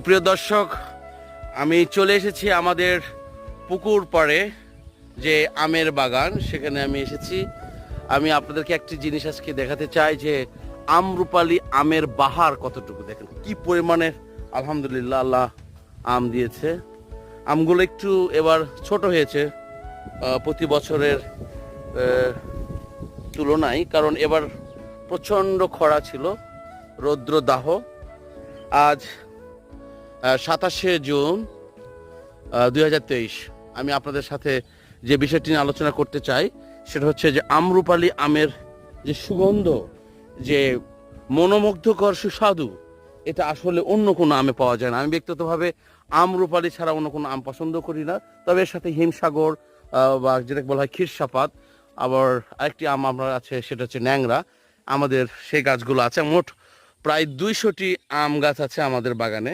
প্রিয় দর্শক, আমি চলে এসেছি আমাদের পুকুর পাড়ে যে আমের বাগান, সেখানে আমি এসেছি। আমি আপনাদেরকে একটি জিনিস আজকে দেখাতে চাই যে আমরুপালি আমের বাহার কতটুকু। দেখেন কি পরিমাণের আলহামদুলিল্লাহ আল্লাহ আম দিয়েছে। আমগুলো একটু এবার ছোট হয়েছে প্রতি বছরের তুলনায়, কারণ এবার প্রচণ্ড খরা ছিল, রৌদ্র দাহ। আজ 27শে জুন 2023। আমি আপনাদের সাথে যে বিষয়টি নিয়ে আলোচনা করতে চাই সেটা হচ্ছে যে আমরুপালি আমের যে সুগন্ধ, যে মনোমুগ্ধকর সুস্বাদু, এটা আসলে অন্য কোনো আমে পাওয়া যায় না। আমি ব্যক্তিগতভাবে আমরুপালি ছাড়া অন্য কোনো আম পছন্দ করি না, তবে এর সাথে হিমসাগর বা যেটাকে বলা হয় ক্ষীরসাপাত, আবার আরেকটি আম আমার আছে সেটা হচ্ছে ন্যাংরা। আমাদের সেই গাছগুলো আছে। মোট প্রায় 200টি আম গাছ আছে আমাদের বাগানে।